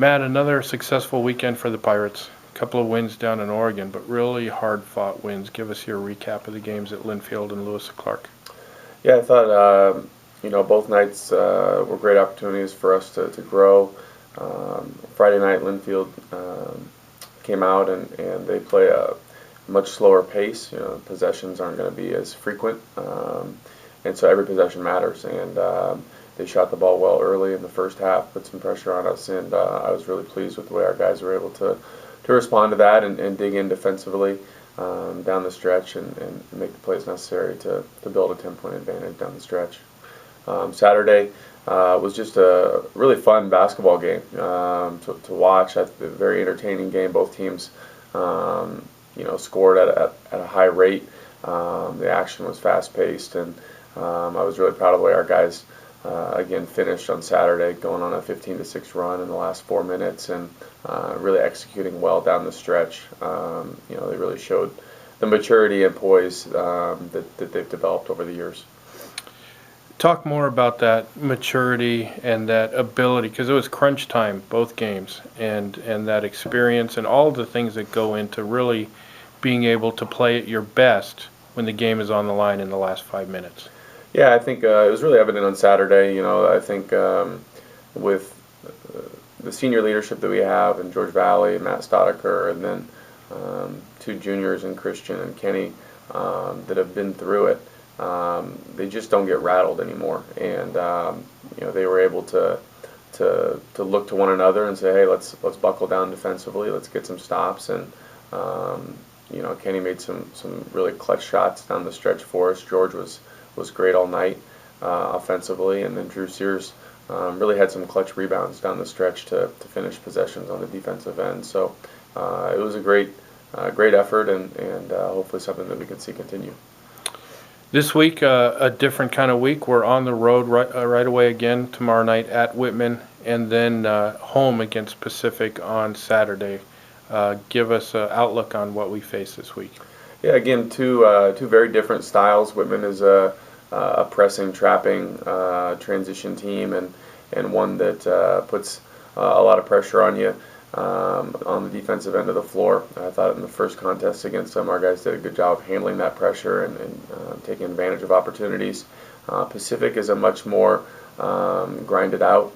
Matt, another successful weekend for the Pirates. A couple of wins down in Oregon, but really hard-fought wins. Give us your recap of the games at Linfield and Lewis and Clark. Yeah, I thought both nights were great opportunities for us to grow. Friday night, Linfield came out and they play a much slower pace. Possessions aren't going to be as frequent, and so every possession matters. And they shot the ball well early in the first half, put some pressure on us, and I was really pleased with the way our guys were able to respond to that and dig in defensively down the stretch and make the plays necessary to build a 10-point advantage down the stretch. Saturday was just a really fun basketball game to watch. A very entertaining game. Both teams, scored at a high rate. The action was fast-paced, and I was really proud of the way our guys again finished on Saturday, going on a 15-6 run in the last 4 minutes, and really executing well down the stretch. They really showed the maturity and poise that they've developed over the years. Talk more about that maturity and that ability, because it was crunch time, both games, and that experience and all the things that go into really being able to play at your best when the game is on the line in the last 5 minutes. Yeah, I think it was really evident on Saturday. I think with the senior leadership that we have in George Valley, Matt Stoddicker, and then two juniors in Christian and Kenny that have been through it, they just don't get rattled anymore. And they were able to look to one another and say, hey, let's buckle down defensively, let's get some stops. And Kenny made some really clutch shots down the stretch for us. George was great all night offensively, and then Drew Sears really had some clutch rebounds down the stretch to finish possessions on the defensive end. So it was a great effort, and hopefully something that we can see continue. This week, a different kind of week. We're on the road right away again tomorrow night at Whitman, and then home against Pacific on Saturday. Give us an outlook on what we face this week. Yeah, again, two very different styles. Whitman is a pressing, trapping transition team, and one that puts a lot of pressure on you on the defensive end of the floor. I thought in the first contest against them, our guys did a good job of handling that pressure and taking advantage of opportunities. Pacific is a much more grinded out,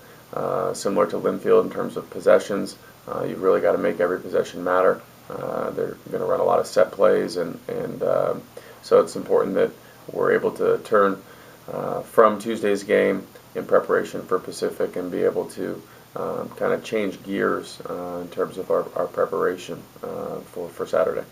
similar to Linfield in terms of possessions. You've really got to make every possession matter. They're going to run a lot of set plays, and so it's important that we're able to turn from Tuesday's game in preparation for Pacific and be able to kind of change gears in terms of our preparation for Saturday.